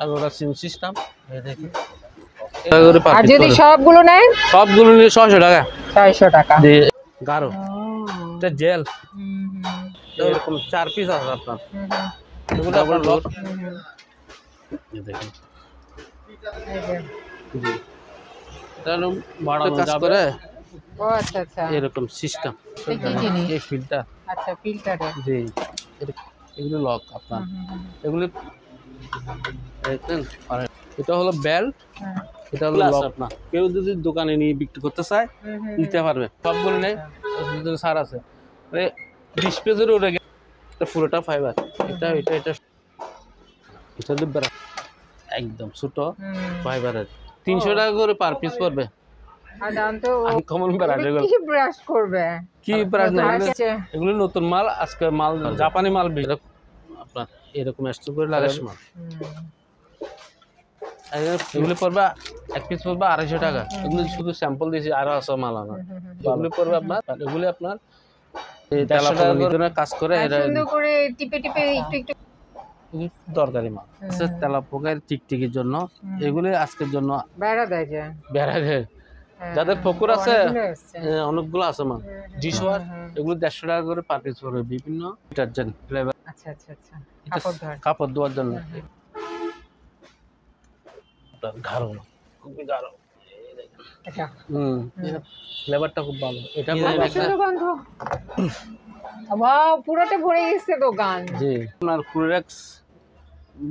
আর ওরা সিম সিস্টেম এই দেখেন। আর যদি সবগুলো নেয় সবগুলো নিলে 600 টাকা। 600 টাকা। জি গাঢ় এটা জেল এরকম 4 পিস আছে আপনার। এগুলো আপনার লক এই দেখেন। জি তাহলে বাড়ানো যাবে। ও আচ্ছা আচ্ছা এরকম সিস্টেম এই ফিল্টার। আচ্ছা ফিল্টারে জি এগুলো লক আপনার। এগুলো দেখেন আর এটা হলো বেল্ট। এটা হলো লক আপনার। কেউ যদি দোকানে নিয়ে বিক্রি করতে চায় নিতে পারবে। সবগুলো নেই সার আছে মানে 20 পেজের উঠে গেছে। এটা পুরোটা ফাইবার। এটা এটা এটা এটা লিবার একদম ছোট ফাইবারের 300 টাকা করে পার পিস পড়বে। আর দাম তো কমন ব্রাশ। কি ব্রাশ করবে কি ব্রাশ না এগুলো নতুন মাল আজকে মাল জাপানি মাল আপনার এরকম স্টোর করে লাগাস মাল। এগুলো পড়বে এক পিস পড়বে 250 টাকা। এগুলো শুধু স্যাম্পল দিয়েছি আরো আছে মাল আনা। এগুলো পড়বে আপনার এগুলো আপনার 150 টাকা করে কাজ করে এরা সুন্দর করে টিপে টিপে একটু একটু দরকারি মাল তেলাপোকার টিকটিকির জন্য। এগুলো আজকের জন্য বেড়া দেয় যে বেড়া দেয়। যাদের পুকুর আছে অনেকগুলো আছে মাল ডিশ ওয়াশ। এগুলো 150 টাকা করে পার পিস পড়বে। বিভিন্ন ডিটারজেন্ট ফ্লেভার। আচ্ছা আচ্ছা আচ্ছা কাপড় ধোয়ার জন্য গাঢ় খুবই গাঢ়। আচ্ছা ফ্লেভারটা খুব ভালো। এটা গন্ধ ওয়াও পুরোটা ভরে গেছে দোকান। জি আপনার কুলেক্স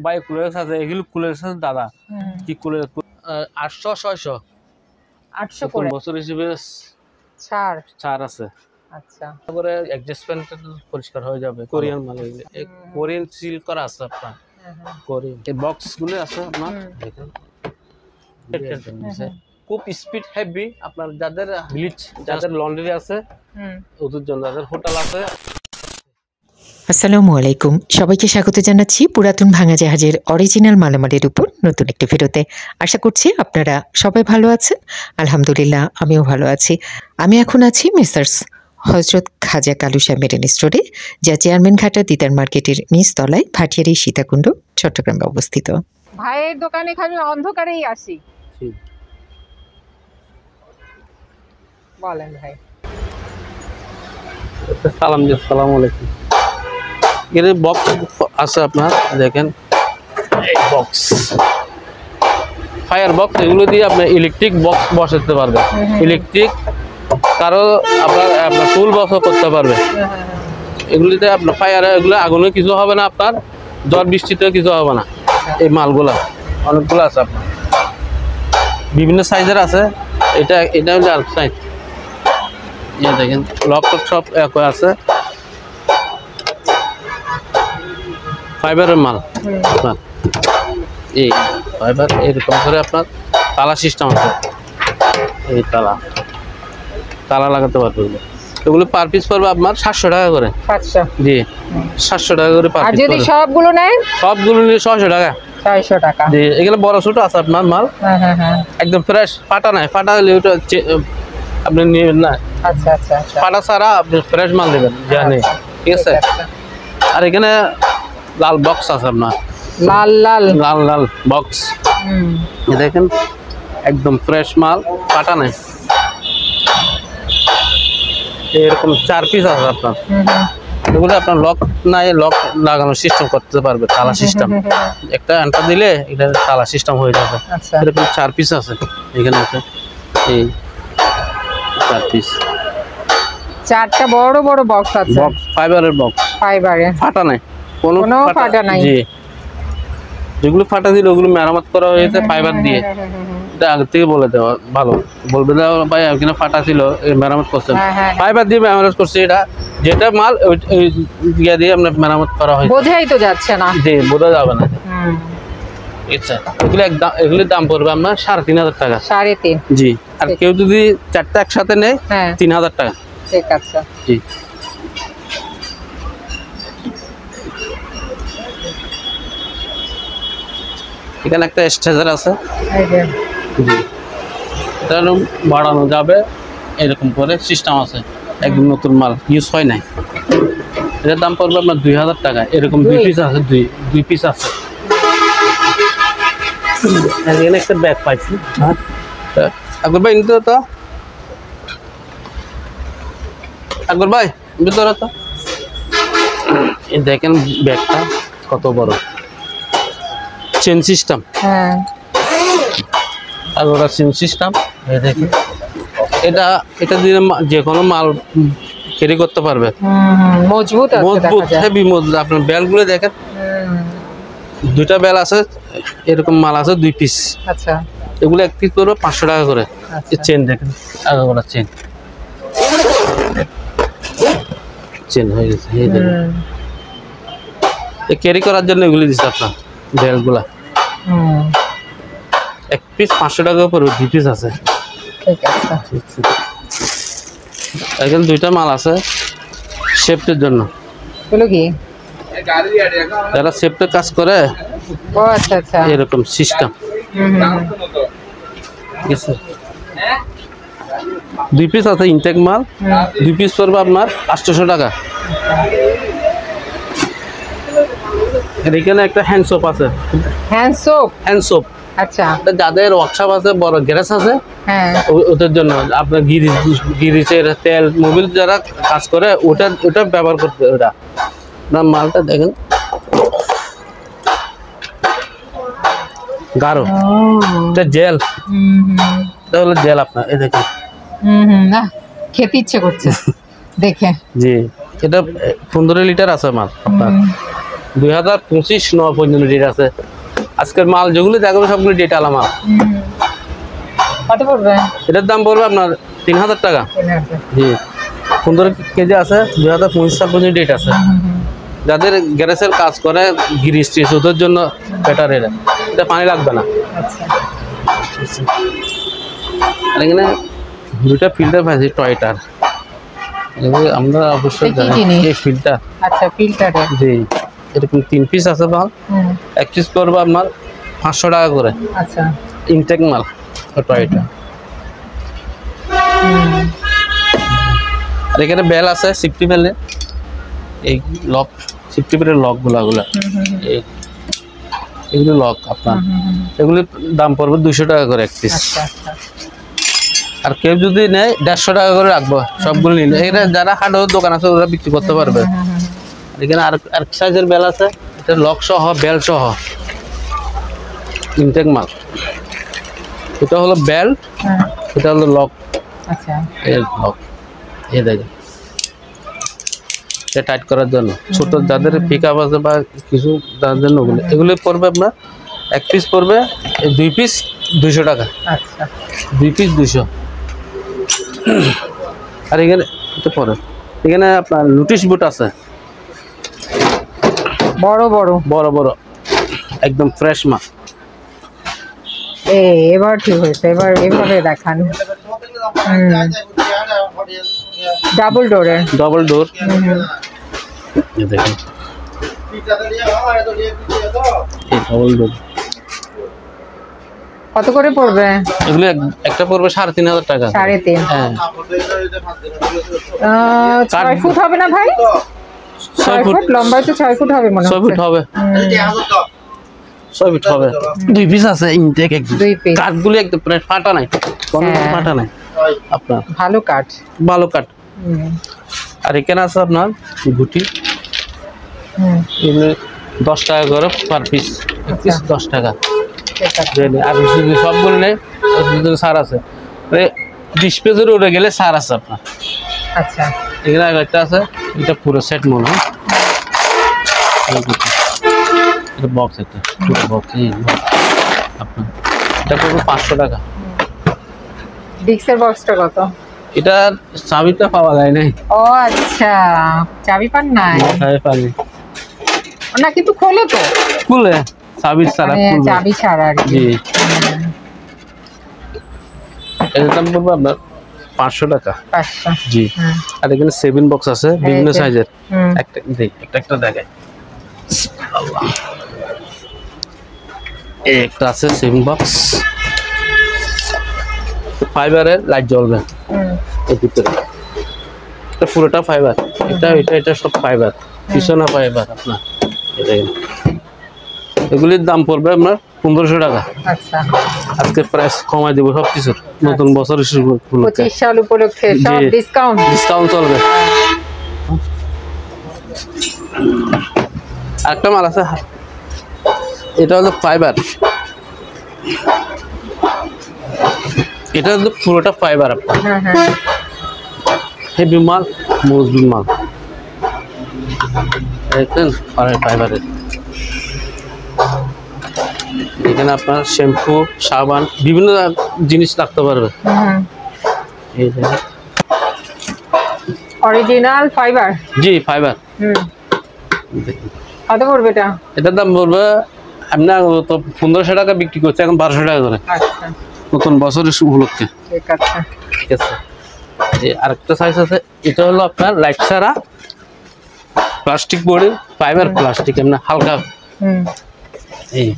বাই কুলেক্স আছে। এগুলো কুলেক্স আছে দাদা কি কুলেক্স 800 600 800 করে বছর হিসেবে ছাড় আছে। আচ্ছা তারপরে অ্যাডজাস্টমেন্ট পরিষ্কার হয়ে যাবে। কোরিয়ান মাল এই কোরিয়ান সিল করা আছে আপনার। কোরিয়ান এই বক্সগুলো আছে আপনার দেখেন। খুব স্পিড হেভি আপনার যাদের ব্লিচ যাদের লন্ড্রি আছে ওদের জন্য। যাদের হোটেল আছে। আসসালামু আলাইকুম, সবাইকে স্বাগত জানাচ্ছি পুরাতন ভাঙা জাহাজের অরিজিনাল মালামালের উপর নতুন একটি ভিডিওতে। আশা করছি আপনারা সবাই ভালো আছেন। আলহামদুলিল্লাহ আমিও ভালো আছি। আমি এখন আছি মেসার্স হযরত খাজা কালুশা মেরিন স্টোরে, যা চেয়ারম্যান ঘাটা দিদার মার্কেটের নিচতলায় ভাটিয়ারি সীতাকুণ্ড চট্টগ্রামে অবস্থিত। ভাইয়ের দোকানে খালি অন্ধকারেই আসি। বলেন ভাই। সালাম জি আসসালামু আলাইকুম। এর বক্স আছে আপনার দেখেন এই বক্স ফায়ার বক্স। এগুলো দিয়ে আপনি ইলেকট্রিক বক্স বসাতে পারবেন। ইলেকট্রিক কারো আপনার টুল বক্সও করতে পারবে। এগুলিতে আপনার ফায়ার এগুলো আগুনে কিছু হবে না। আপনার ঝড় বৃষ্টিতেও কিছু হবে না। এই মালগুলা অনেকগুলো আছে আপনার বিভিন্ন সাইজের আছে। এটা এটা হচ্ছে আর সাইজ। এই দেখেন লক টক সব এক আছে। ফাইবারের মাল আপনার এই ফাইবার এরকম করে আপনার তালা সিস্টেম আছে। এই তালা লাগাতে পারবে। এগুলো পার পিস পড়বে আপনার 700 টাকা করে। 700 জি 700 টাকা করে পার পিস। আর যদি সবগুলো নেয় সবগুলো নিলে 600 টাকা। 600 টাকা। জি এগুলো বড় ছোট আছে আপনার মাল। একদম ফ্রেশ ফাটা নাই। ফাটা হলে ওটা আপনি নেবেন না। আচ্ছা আচ্ছা আচ্ছা ফাটা ছাড়া আপনি ফ্রেশ মাল দেবেন জানি। ঠিক আছে। আর এখানে লাল বক্স আছে আপনার। লাল লাল লাল লাল বক্স দেখেন একদম ফ্রেশ মাল কাটা নাই। এরকম 4 পিস আছে আপনার। এগুলো আপনার লক নাই লক লাগানোর সিস্টেম করতে পারবে। তালা সিস্টেম একটা আনটা দিলে এটা তালা সিস্টেম হয়ে যাবে। এরকম 4 পিস আছে এখানে আছে। এই 4 পিস 4টা বড় বড় বক্স আছে। বক্স ফাইবারের বক্স। ফাইবারের ফাটা নাই কোনো ফাটা নাই। জি যেগুলো ফাটা দিলে ওগুলো মেরামত করা হয়েছে ফাইবার দিয়ে। এটা আগে থেকে বলে দেওয়া ভালো। বলবে না ভাই এখানে ফাটা ছিল মেরামত করছেন ফাইবার দিয়ে মেরামত করছে। এটা যেটা মাল ওই ইয়া দিয়ে আপনার মেরামত করা হয়েছে। বোঝাই তো যাচ্ছে না। জি বোঝা যাবে না। আচ্ছা এগুলোর দাম পড়বে আপনার 3500 টাকা। 3.5 জি আর কেউ যদি 4টা একসাথে নেয় 3000 টাকা। ঠিক আছে জি এখানে একটা স্টেজার আছে। এটা বাড়ানো যাবে এরকম করে সিস্টেম আছে। একদম নতুন মাল ইউজ হয় নাই। এটার দাম পড়বে আপনার 2000 টাকা। এরকম 2 পিস আছে। দুই পিস আছে। এখানে একটা ব্যাগ পাইছি। আকবর ভাই নিতে তো, আকবর ভাই ভিতরে তো। এই দেখেন ব্যাগটা কত বড়, চেন সিস্টেম। হ্যাঁ আর ওরা চেন সিস্টেম। এই দেখেন এটা দিয়ে যে কোনো মাল ক্যারি করতে পারবে। মজবুত আছে, মজবুত, দেখা যায়। হেভি মজবুত। আপনার বেলগুলো দেখেন, দুইটা বেল আছে, এরকম মাল আছে 2 পিস। আচ্ছা এগুলো 1 পিস করবে 500 টাকা করে। আচ্ছা। এই চেন দেখেন, আগে ওরা চেন হয়ে গেছে। এই দেখেন ক্যারি করার জন্য এগুলি দিচ্ছে আপনার বেলগুলা। 1 পিস 500 টাকা করে, 2 পিস আছে। ঠিক আছে। এখানে দুইটা মাল আছে শেফটের জন্য। এগুলো কি? যারা শেফটের কাজ করে ও আচ্ছা আচ্ছা। এরকম সিস্টেম। ঠিক আছে, 2 পিস আছে ইনটেক মাল। 2 পিস পড়বে আপনার 800 টাকা। এখানে একটা হ্যান্ড সোপ আছে। Hand soap? হ্যান্ড সোপ আচ্ছা। যাদের ওয়ার্কশপ আছে, বড় গ্যারেজ আছে, হ্যাঁ ওদের জন্য। আপনার গিরিচের তেল, মোবিল যারা কাজ করে ওটা ব্যবহার করতে। ওটা না, মালটা দেখেন গাঢ়, এটা জেল। এটা হলো জেল আপনার। এই দেখেন, না খেতে ইচ্ছে করছে দেখে। জি, এটা 15 লিটার আছে মাল আপনার। 2025 পর্যন্ত ডেট আছে। আজকের মাল যেগুলো দেখাবো সবগুলো ডেট আলা মাল। কত পড়বে? এটার দাম পড়বে আপনার 3000 টাকা। জি, 15 কেজি আছে, 2025 পর্যন্ত ডেট আছে। যাদের গ্যারেজের কাজ করে, গিরিশ টিরিশ, ওদের জন্য বেটার। এটা পানি লাগবে না। আর এখানে 2টা ফিল্টার পাইছি টয়টার। আমরা অবশ্যই জানি এই ফিল্টার। আচ্ছা ফিল্টারে। জি, এরকম 3 পিস আছে মাল। 1 পিস করবে আপনার 500 টাকা করে। আচ্ছা ইনটেক মাল টয়টা। আর এখানে বেল আছে, সিফটি বেলের। এই লক, সিফটি বেলের লকগুলা এগুলো লক আপনার। এগুলির দাম পড়বে 200 টাকা করে 1 পিস। আর কেউ যদি নেয় 150 টাকা করে রাখবো সবগুলো নিলে। এখানে যারা হার্ডওয়্যার দোকান আছে ওরা বিক্রি করতে পারবে। এখানে আর সাইজের বেল আছে, এটা লক সহ, বেল সহ, ইনটেক মাল। এটা হলো বেল, এটা হলো লক। আচ্ছা এর লক। এই দেখেন, এটা টাইট করার জন্য। ছোট যাদের পিকআপ আছে বা কিছু, তাদের জন্য এগুলো পড়বে আপনার 1 পিস পড়বে 2 পিস 200 টাকা। আচ্ছা 2 পিস 200। আর এখানে এটা পরে এখানে আপনার নোটিশ বোর্ড আছে, বড় বড় বড় বড়, একদম ফ্রেশ মাল। এবার ঠিক হয়েছে। এবার এভাবে দেখান। ডাবল ডোরের। Double door. এই দেখেন, এই ডবল ডোর। কত করে পড়বে? এগুলো একটা পড়বে 3500 টাকা। 3.5? হ্যাঁ। 6 ফুট হবে না ভাই? 6 ফুট লম্বায় তো 6 ফুট হবে মনে হচ্ছে। 6 ফুট হবে। 6 ফুট হবে। 2 পিস আছে ইনটেক। 2 পিস। কাঠগুলো একদম প্রায় ফাটা নাই, কোনো ফাটা নাই আপনার। ভালো কাঠ, ভালো কাঠ। আর এখানে আছে আপনার গুটি। এগুলো 10 টাকা করে পার পিস। 1 পিস 10 টাকা। আর যদি সবগুলো নেই সার আছে, 20 পেজের উঠে গেলে সার আছে আপনার। আচ্ছা এখানে একটা আছে, এটা পুরো সেট মনে হয়। এটা বক্স, একটা পুরো বক্স। আপনার এটা পড়বে 500 টাকা। ডিক্সের বক্সটা কত? এটা চাবিটা পাওয়া যায় নাই। ও আচ্ছা, চাবি পান নাই? চাবি পাই না কিন্তু খোলে তো। খুলে, চাবি ছাড়া খুলবে। চাবি ছাড়া আর কি। জি, এর দাম পড়বে আপনার 500 টাকা। 500। জি। আর এখানে 7 বক্স আছে বিভিন্ন সাইজের। একটা দেখাই। আল্লাহ, একটা আছে 7 বক্স, ফাইবারের, লাইট জ্বলবে এর ভিতরে। এটা পুরোটা ফাইবার। এটা সব ফাইবার, পিছনে ফাইবার আপনার। এগুলির দাম পড়বে আপনার 1500 টাকা। আচ্ছা, আজকে প্রাইস কমাই দিব সবকিছু, নতুন বছরের শুরু 25 সাল উপলক্ষে সব ডিসকাউন্ট চলবে। একটা মাল আছে, এটা হলো ফাইবার, এটা হলো পুরোটা ফাইবার। হ্যাঁ হ্যাঁ, হেভি মাল, মজবুত মাল, দেখেন ফাইবারের। এখানে আপনার শ্যাম্পু, সাবান, বিভিন্ন জিনিস রাখতে পারবে। এই দেখেন অরিজিনাল ফাইবার। জি ফাইবার। কত পড়বে এটা? এটার দাম পড়বে আপনার তো 1500 টাকা বিক্রি করছে, এখন 1200 টাকা করে। আচ্ছা, নতুন বছরের উপলক্ষে। ঠিক আছে, ঠিক আছে। এই আরেকটা সাইজ আছে, এটা হলো আপনার লাইট ছাড়া প্লাস্টিক বডি, ফাইবার প্লাস্টিক, এমনি হালকা। এই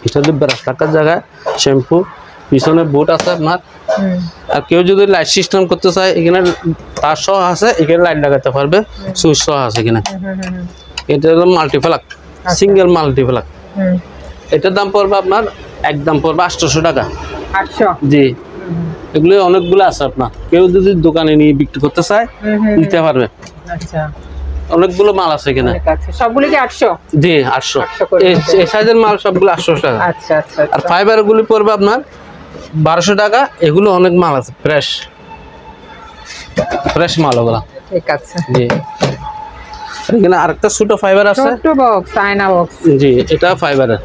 এটা হলো ব্রাশ রাখার জায়গা, শ্যাম্পু, পিছনে বোট আছে আপনার। আর কেউ যদি লাইট সিস্টেম করতে চায়, এখানে তার সহ আছে, এখানে লাইট লাগাতে পারবে, সুইচ সহ আছে এখানে। এটা হলো মাল্টিপ্লাক, সিঙ্গেল মাল্টিপ্লাক। এটার দাম পড়বে আপনার একদম পড়বে 800 টাকা। 800? জি, এগুলো অনেকগুলো আছে আপনার, কেউ যদি দোকানে নিয়ে বিক্রি করতে চায় নিতে পারবে। আচ্ছা, অনেকগুলো মাল আছে এখানে। সবগুলো কি 800? জি 800, এই সাইজের মাল সবগুলো 800 টাকা। আচ্ছা আচ্ছা। আর ফাইবার গুলি পড়বে আপনার 1200 টাকা। এগুলো অনেক মাল আছে, ফ্রেশ ফ্রেশ মাল ওগুলা। ঠিক আছে। জি, এখানে আরেকটা ছোট ফাইবার আছে, ছোট বক্স, আয়না বক্স। জি এটা ফাইবারের,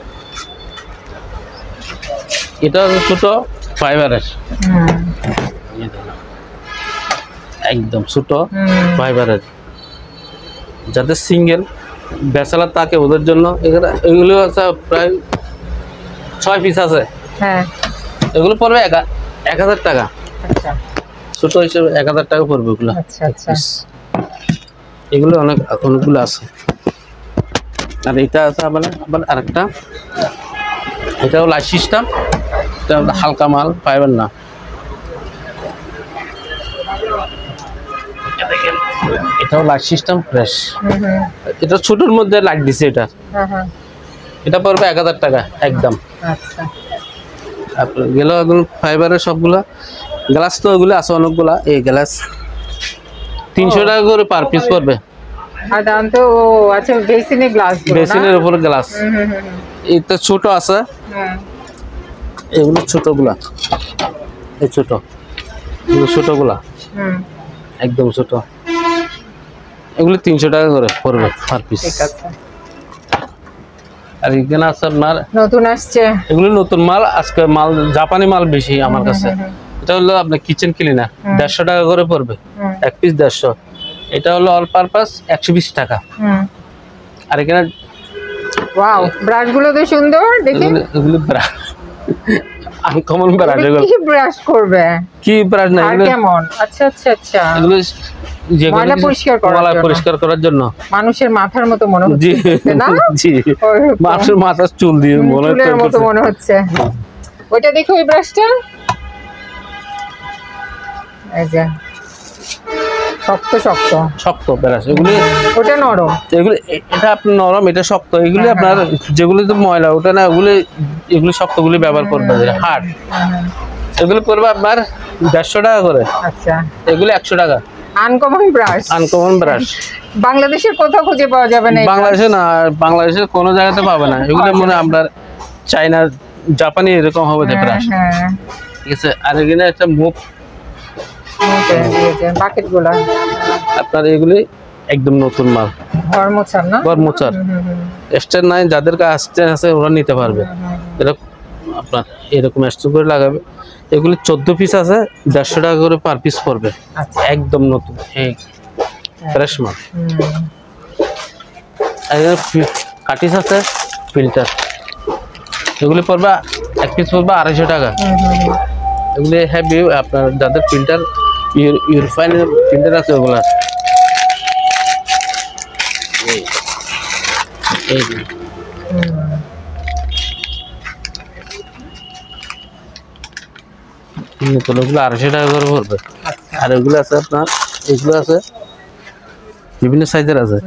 এটা ছোট ফাইবারের, একদম ছোট ফাইবারের। যাদের সিঙ্গেল ব্যাচেলার থাকে ওদের জন্য এখানে এগুলো আছে, প্রায় 6 পিস আছে। হ্যাঁ, এগুলো পড়বে 1000 টাকা। আচ্ছা, ছোট হিসেবে 1000 টাকা পড়বে এগুলো। আচ্ছা আচ্ছা। এগুলো অনেকগুলো আছে। আর এটা আছে আবার আরেকটা, এটাও লাইট সিস্টেম, এটা হালকা মাল, ফাইবার না। এটাও লাইট সিস্টেম, ফ্রেশ। এটা ছোটর মধ্যে লাইট দিছে এটা। এটা পড়বে 1000 টাকা একদম। আচ্ছা, আপনার গেল এগুলো ফাইবারের সবগুলা। গ্লাস তো ওগুলো আছে অনেকগুলা, এই গ্লাস 300 টাকা করে পার পিস পড়বে। আর দাম তো আচ্ছা, বেসিনের গ্লাস, বেসিনের উপরে গ্লাস। এটা ছোট আছে, এগুলো ছোটগুলা, এই ছোট এগুলো ছোটগুলা, একদম ছোট। এগুলো 300 টাকা করে পড়বে পার পিস। ঠিক আছে। আর এখানে আছে আপনার নতুন আসছে, এগুলো নতুন মাল, আজকে মাল জাপানি মাল বেশি আমার কাছে। এটা হলো আপনার কিচেন ক্লিনার, 150 টাকা করে পড়বে, এক পিস 150। এটা হলো অল পারপাস 120 টাকা। আর এখানে ওয়াও, ব্রাশ গুলো তো সুন্দর দেখি। এগুলো ব্রাশ, আনকমন ব্রাশ। এগুলো কি ব্রাশ করবে? কি ব্রাশ না, এগুলো কেমন? আচ্ছা আচ্ছা আচ্ছা, এগুলো ময়লা পরিষ্কার করার জন্য। মানুষের মাথার মতো মনে হচ্ছে না? জি, মানুষের মাথার চুল দিয়ে মনে হচ্ছে। ওইটা দেখো, ওই ব্রাশটা, এই যে শক্ত শক্ত শক্ত ব্রাশ। এগুলো ওটা নরম, এগুলো এটা আপনার নরম, এটা শক্ত। এগুলো আপনার যেগুলো তো ময়লা ওটা না, এগুলো শক্তগুলি ব্যবহার করবে, হার্ড। এগুলো পড়বে আপনার 150 টাকা করে। আচ্ছা, এগুলো 100 টাকা। আনকমন ব্রাশ, আনকমন ব্রাশ বাংলাদেশের কোথাও খুঁজে পাওয়া যাবে না। বাংলাদেশে না, বাংলাদেশের কোনো জায়গাতে পাবে না এগুলো। মনে আপনার চাইনা, জাপানি এরকম হবে ব্রাশ। ঠিক আছে। আর এখানে একটা মুখ, বাকেট গুলা আপনার এগুলি একদম নতুন মাল, ঘর মোছার না, ঘর মোছার। স্ট্যান্ড নাই, যাদের কাছে স্ট্যান্ড আছে ওরা নিতে পারবে। এরকম আপনার এরকম স্ট্যান্ড করে লাগাবে। এগুলি 14 পিস আছে, 150 টাকা করে পার পিস পড়বে, একদম নতুন ফ্রেশ মাল। কাটিস আছে, ফিল্টার, এগুলি পড়বে এক পিস পড়বে 250 টাকা। এগুলি হেভি, আপনার যাদের ফিল্টার ইউরোফাইনের ফিল্টার আছে ওগুলা। এই ওগুলো 250 টাকা করে পড়বে। আর এগুলো আছে আপনার, এগুলো আছে বিভিন্ন সাইজের আছে,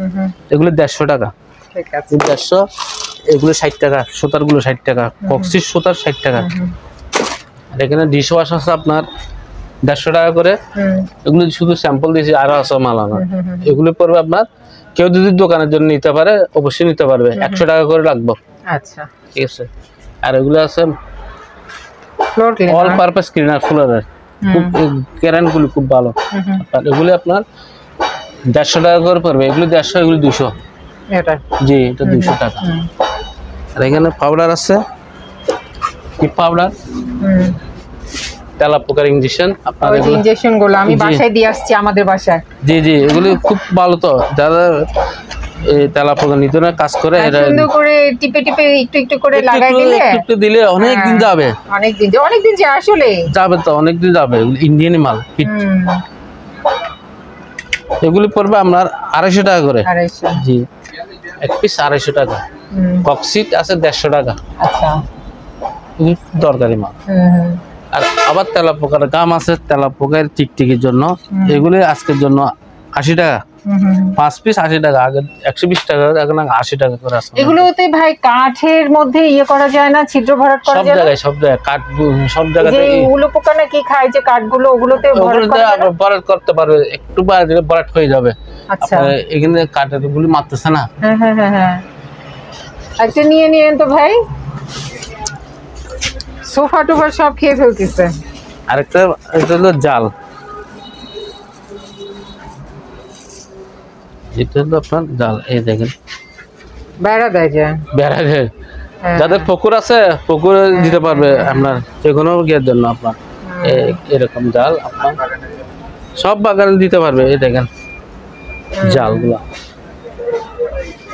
এগুলো 150 টাকা। ঠিক আছে, 150 এগুলো 60 টাকা, সুতারগুলো 60 টাকা, কক্সির সুতার 60 টাকা। আর এখানে ডিশ ওয়াশ আছে আপনার 150 টাকা করে। এগুলো শুধু স্যাম্পল দিয়েছি, আরো আছে মাল আমার। এগুলো পড়বে আপনার, কেউ যদি দোকানের জন্য নিতে পারে অবশ্যই নিতে পারবে, 100 টাকা করে রাখবো। আচ্ছা, ঠিক আছে। আর এগুলো আছে floor cleaner, all purpose cleaner ফ্লোরের, খুব গ্যারান্টিগুলো খুব ভালো। আর এগুলো আপনার 150 টাকা করে পড়বে। এগুলো 150, এগুলো 200। এটা জি, এটা 200 টাকা। আর এখানে পাউডার আছে, কি পাউডার, তেলাপোকার ইনজেকশন। আপনার ওই ইনজেকশন গুলো আমি বাসায় দিয়ে আসছি, আমাদের বাসায়। জি জি, এগুলো খুব ভালো। তো যারা এই তেলাপোকা নিধনে কাজ করে, এরা সুন্দর করে টিপে টিপে একটু একটু করে লাগাই দিলে, একটু দিলে অনেক দিন যাবে। অনেক দিন যে আসলে যাবে, তো অনেক দিন যাবে। ইন্ডিয়ান মাল হিট। এগুলি পড়বে আপনার 250 টাকা করে। 250। জি, এক পিস 250 টাকা। কক্সিট আছে 150 টাকা। আচ্ছা, দরকারি মাল। আর আবার তেলাপোকার গাম আছে, তেলাপোকার টিকটিকির জন্য। এগুলি আজকের জন্য 80 টাকা, 5 পিস 80 টাকা। আগে 120 টাকা, এখন 80 টাকা করে আছে। এগুলোতে ভাই কাঠের মধ্যে ইয়ে করা যায় না, ছিদ্র ভরাট করা যায় না? সব জায়গায় কাঠ, সব জায়গাতে। এই উলো পোকা নাকি খায় যে কাঠগুলো, ওগুলোতে ভরাট করা যায় না? ভরাট করতে পারবে, একটু বাইরে দিলে ভরাট হয়ে যাবে। আচ্ছা, এখানে কাঠের গুলি মারতেছে না। হ্যাঁ, একটা নিয়ে নিয়েন তো ভাই, সোফা টোফা সব খেয়ে ফেলতেছে। আরেকটা, এটা হলো জাল। এটা হলো আপনার জাল, এই দেখেন বেড়া দেয় যে, বেড়া দেয়। যাদের পুকুর আছে, পুকুরে দিতে পারবে আপনার যে কোনো ইয়ের জন্য। আপনার এরকম জাল আপনার সব বাগানে দিতে পারবে। এই দেখেন জালগুলা,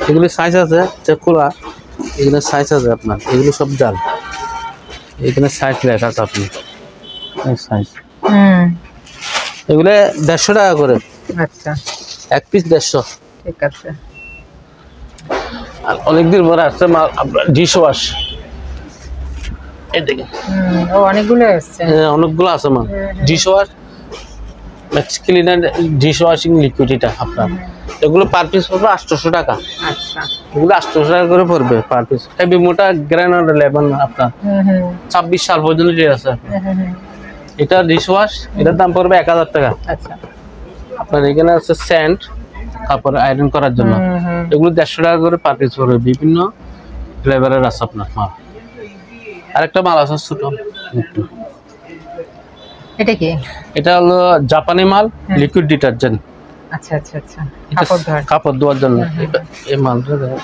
এগুলি সাইজ আছে খোলা, এগুলো সাইজ আছে আপনার। এগুলো সব জাল, এখানে সাইজ লেখা আছে আপনি সাইজ। এগুলো 150 টাকা করে। আচ্ছা, এক পিস 150। ঠিক আছে। আর অনেকদিন পরে আসছে মাল আপনার ডিশ ওয়াশ। এই দেখেন অনেকগুলো আসছে, অনেকগুলো আছে মাল। Dish wash, max cleaner dish washing liquid এটা আপনার। এগুলো পার পিস পড়বে 800 টাকা। আচ্ছা, এগুলো 800 টাকা করে পড়বে পার পিস। হেভি মোটা গ্রানুলার লেভেল আপনার 26 সাল পর্যন্ত যে আছে। এটা ডিশ ওয়াশ, এটার দাম পড়বে 1000 টাকা। আচ্ছা, আপনার এখানে আছে স্যান্ড, কাপড় আয়রন করার জন্য। এগুলো 150 টাকা করে পার পিস পড়বে। বিভিন্ন ফ্লেভারের আছে আপনার মাল। আরেকটা মাল আছে ছোট একটু, এটা কি? এটা হলো জাপানি মাল, লিকুইড ডিটারজেন্ট। আচ্ছা, কাপড় ধোয়ার, কাপড় ধোয়ার জন্য। এই মালটা দেখেন,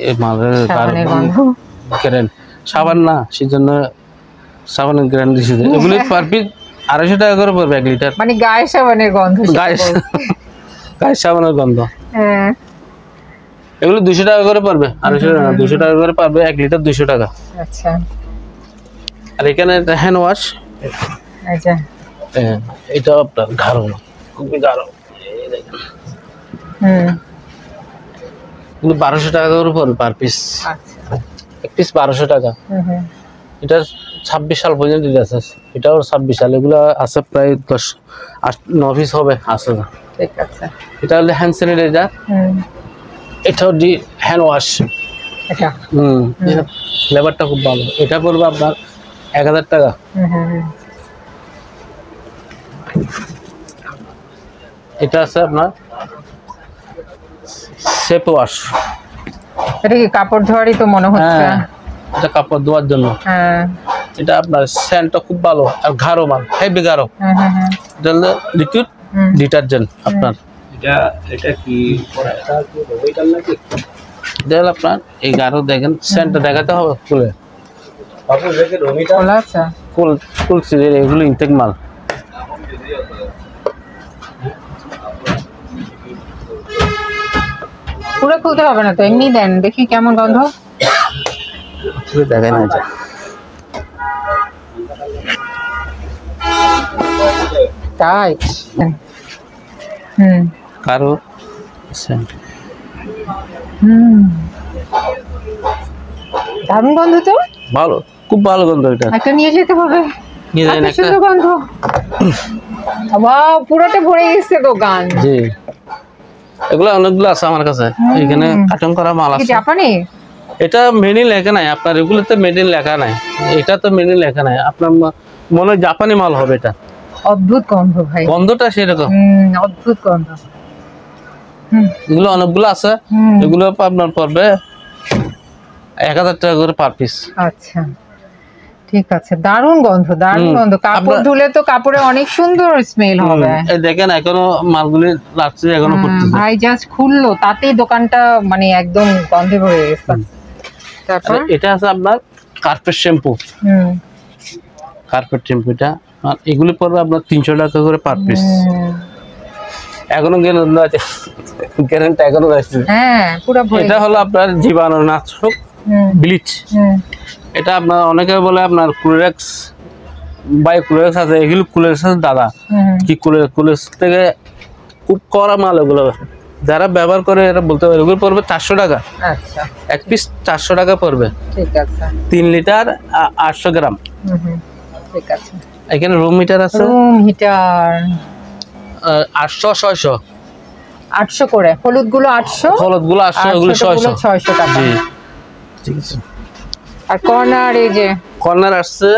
এই মালের গ্যারান্টি। সাবান না, সেজন্য সাবানের গ্যারান্টি দিয়েছে। এগুলি পার পিস 250 টাকা করে পড়বে 1 লিটার। মানে গায়ে সাবানের গন্ধ, গায়ে সাবানের গন্ধ। এগুলো 200 টাকা করে পড়বে, 250 টাকা, 200 টাকা করে পারবে 1 লিটার 200 টাকা। আচ্ছা, আর এখানে হ্যান্ড ওয়াশ, আচ্ছা, এটা আপনার গাঢ়, খুবই গাঢ়। এগুলো 1200 টাকা করে পড়বে পার পিস। এক পিস 1200 টাকা। এটা 26 সাল পর্যন্ত আছে। এটাও 26 সাল। এগুলো আছে প্রায় 10-9 পিস হবে আছে। ঠিক আছে। এটা হলো হ্যান্ড স্যানিটাইজার। এটাও হ্যান্ড ওয়াশ। এটা ফ্লেভারটা খুব ভালো। এটা পড়বে আপনার 1000 টাকা। এটা আছে আপনার শেপ ওয়াশ। এটা কি কাপড় ধোয়ারই তো মনে হচ্ছে? এটা কাপড় ধোয়ার জন্য। এটা আপনার সেন্টটা খুব ভালো আর গাঢ় মাল, হেভি গাঢ়। এটা হলো লিকুইড ডিটারজেন্ট আপনার। এটা কি রবিটাল নাকি? এটা হলো আপনার এই গাঢ়, দেখেন সেন্টটা দেখাতে হবে খুলে। আপনি দেখেন রবিটাল আছে, খুলছি। এগুলো ইনটেক মাল। পুরো খুলতে হবে না তো, এমনি দেন, দেখি কেমন গন্ধ। দেখেন এটা টাইট। কারো দারুণ গন্ধ তো, ভালো, খুব ভালো গন্ধ। এটা একটা নিয়ে যেতে হবে, এত সুন্দর গন্ধ। ওয়াও, পুরোটা ভরে গেছে দোকান। জি, এগুলো অনেকগুলো আছে আমার কাছে। এখানে কার্টন করা মাল কি আছে। জাপানি? এটা মেড ইন লেখা নাই আপনার, এগুলোতে মেড ইন লেখা নাই, এটা তো মেড ইন লেখা নাই। আপনার মনে হয় জাপানি মাল হবে এটা। অদ্ভুত গন্ধ ভাই, গন্ধটা সেরকম। অদ্ভুত গন্ধ। এগুলো অনেকগুলো আছে, এগুলো আপনার পড়বে 1000 টাকা করে পার পিস। আচ্ছা ঠিক আছে, দারুণ গন্ধ, দারুণ গন্ধ। কাপড় ধুলে তো কাপড়ে অনেক সুন্দর স্মেল হবে। এই দেখেন এখনো মালগুলি রাখছে, এখনো করতেছে। ভাই জাস্ট খুললো তাতেই দোকানটা মানে একদম গন্ধে ভরে গেছে। তারপর এটা আছে আপনার কার্পেট শ্যাম্পু। কার্পেট শ্যাম্পুটা আর এগুলি পড়বে আপনার 300 টাকা করে পার পিস। এখনো গ্যারান্টি এখনো আছে। হ্যাঁ পুরো ভরে। এটা হলো আপনার জীবাণুনাশক ব্লিচ। এটা আপনার অনেকে বলে আপনার ক্লোরেক্স বাই ক্লোরেক্স আছে, এগুলো ক্লোরেক্স আছে দাদা, কি ক্লোরেক্স থেকে খুব কড়া মাল এগুলো। যারা ব্যবহার করে এটা বলতে পারে। এগুলো পড়বে 400 টাকা। আচ্ছা, এক পিস 400 টাকা পড়বে। ঠিক আছে। 3 লিটার 800 গ্রাম। ঠিক আছে। এখানে রুম হিটার আছে, রুম হিটার 800 600 800 করে। হলুদ গুলো 800, হলুদ গুলো 800, এগুলো 600 টাকা। জি ঠিক আছে। আর কর্নার, এই যে কর্নার আসছে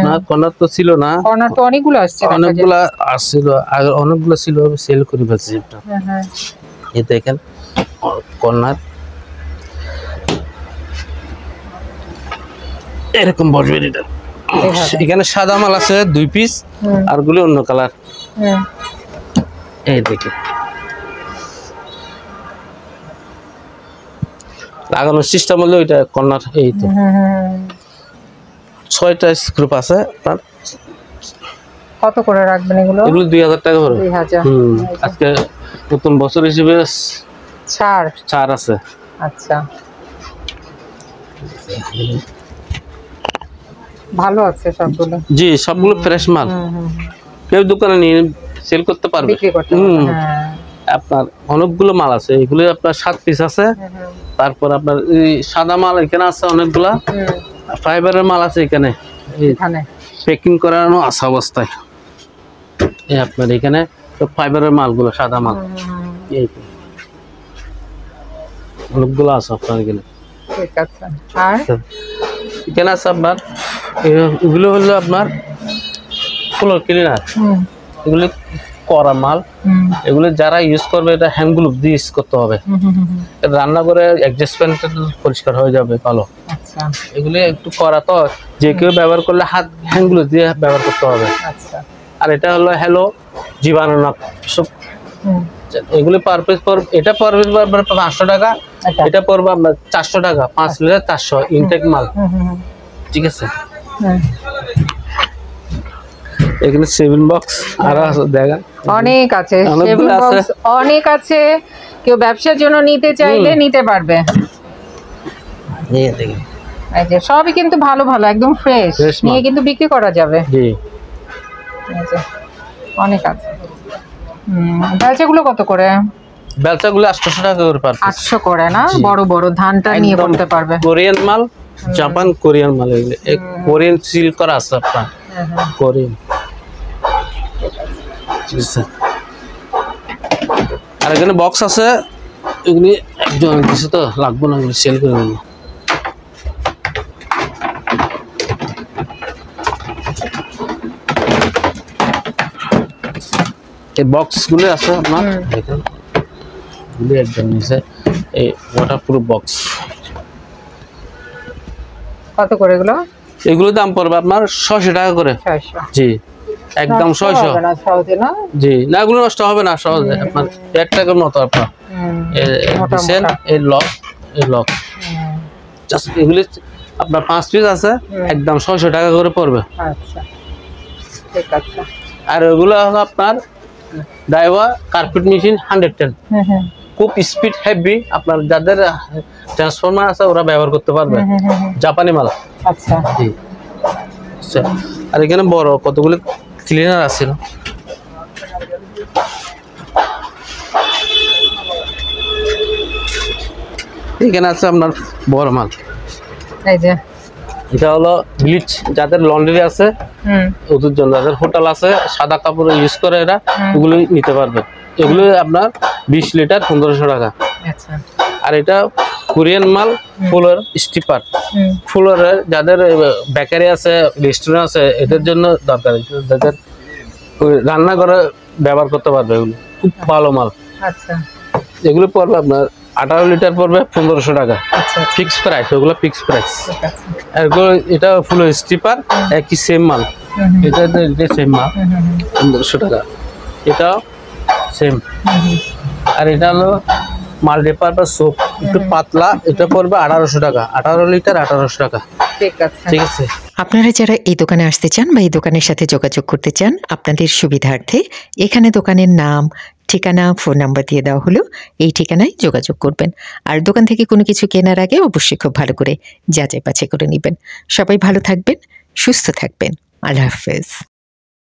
না, কর্নার তো ছিল না। কর্নার তো অনেকগুলো আসছে, অনেকগুলো আসছিল আগে, অনেকগুলো ছিল, সেল করে ফেলছি এটা। এই দেখেন কর্নার এরকম বসবে এটা। এখানে সাদা মাল আছে 2 পিস, আর গুলো অন্য কালার। এই দেখেন লাগানোর সিস্টেম হলো এটা কর্নার। এই তো 6টা স্ক্রুপ আছে আপনার। কত করে রাখবেন এগুলো? এগুলো 2000 টাকা করে। 2000। আজকে নতুন বছর হিসেবে ছাড় আছে। আচ্ছা, ভালো আছে সবগুলো। জি, সবগুলো ফ্রেশ মাল। কেউ দোকানে নিয়ে সেল করতে পারবে, বিক্রি করতে পারবে। আপনার অনেকগুলো মাল আছে। এগুলো আপনার 7 পিস আছে। তারপর আপনার এই সাদা মাল এখানে আছে অনেকগুলা। ফাইবারের মাল আছে এখানে, প্যাকিং করানো আছে অবস্থায়। এই আপনার এখানে তো ফাইবারের মালগুলো, সাদা মাল এই অনেকগুলো আছে আপনার এখানে। ঠিক আছে। আর এখানে আছে আপনার এগুলো হলো আপনার ফ্লোর ক্লিনার। এগুলো করা মাল। এগুলো যারা ইউজ করবে এটা হ্যান্ড গ্লোভ দিয়ে ইউজ করতে হবে। রান্না করে অ্যাডজাস্টমেন্ট পরিষ্কার হয়ে যাবে ভালো। আচ্ছা, এগুলো একটু করা তো, যে কেউ ব্যবহার করলে হ্যান্ড গ্লোভ দিয়ে ব্যবহার করতে হবে। আচ্ছা। আর এটা হলো জীবাণুনাশক। এগুলো পার পিস এটা পড়বে 500 টাকা। এটা পড়বে আপনার 400 টাকা। 5 লিটার 400 ইনটেক মাল। ঠিক আছে। এখানে 7 বক্স আর আছে, দেখেন অনেক আছে। 7 বক্স অনেক আছে। কেউ ব্যবসার জন্য নিতে চাইলে নিতে পারবে। এই দেখেন, এই যে সবই কিন্তু ভালো ভালো, একদম ফ্রেশ, নিয়ে কিন্তু বিক্রি করা যাবে। জি, এই যে অনেক আছে। বেলচাগুলো কত করে? বেলচাগুলো 800 টাকা করে পার পিস। 800 করে না? বড় বড় ধানটা নিয়ে করতে পারবে। কোরিয়ান মাল, জাপান কোরিয়ান মাল। এগুলো কোরিয়ান সিল করা আছে আপনার, কোরিয়ান। ঠিক আছে। আর এখানে বক্স আছে, এগুলি একজন কিছু তো লাগবে না, এগুলি সেল করে নেব। এই বক্সগুলো আছে আপনার, দেখেন এগুলি একদম নিচে এই ওয়াটারপ্রুফ বক্স। কত করে এগুলো? এগুলো দাম পড়বে আপনার 600 টাকা করে। 600? জি, একদম 600। জি না, এগুলো নষ্ট হবে না সহজে। আপনার 1 টাকার মতো আপনার এই লক জাস্ট এগুলি আপনার 5 পিস আছে, একদম 600 টাকা করে পড়বে। আচ্ছা, ঠিক আছে। আর ওগুলো হলো আপনার ডাইওয়া কার্পেট মেশিন 110। খুব স্পিড হেভি, আপনার যাদের ট্রান্সফরমার আছে ওরা ব্যবহার করতে পারবে। জাপানি মাল। আচ্ছা, জি। আর এখানে বড় কতগুলো ক্লিনার আছে। এখানে আছে আপনার বড় মাল। এই যে এটা হলো ব্লিচ, যাদের লন্ড্রি আছে ওদের জন্য যাদের হোটেল আছে সাদা কাপড় ইউজ করে এরা ওগুলো নিতে পারবে। এগুলো আপনার 20 লিটার 1500 টাকা। আচ্ছা আর এটা কোরিয়ান মাল ফুলের স্টিপার, ফুলের যাদের বেকারি আছে রেস্টুরেন্ট আছে এদের জন্য দরকার, যাদের রান্না করে ব্যবহার করতে পারবে এগুলো খুব ভালো মাল। আচ্ছা এগুলো পড়বে আপনার 18 লিটার পড়বে 1500 টাকা ফিক্স প্রাইস, ওগুলো ফিক্স প্রাইস। এটা ফুলের স্টিপার একই সেম মাল, এটা সেম মাল 1500 টাকা, এটা সেম। আর এটা হলো মাল্টিপারপাস সোপ, একটু পাতলা, এটা পড়বে 1800 টাকা, 18 লিটার 1800 টাকা। ঠিক আছে। আপনারা যারা এই দোকানে আসতে চান বা এই দোকানের সাথে যোগাযোগ করতে চান আপনাদের সুবিধার্থে এখানে দোকানের নাম, ঠিকানা, ফোন নাম্বার দিয়ে দেওয়া হলো। এই ঠিকানায় যোগাযোগ করবেন। আর দোকান থেকে কোনো কিছু কেনার আগে অবশ্যই খুব ভালো করে যাচাই বাছাই করে নেবেন। সবাই ভালো থাকবেন, সুস্থ থাকবেন। আল্লাহ হাফেজ।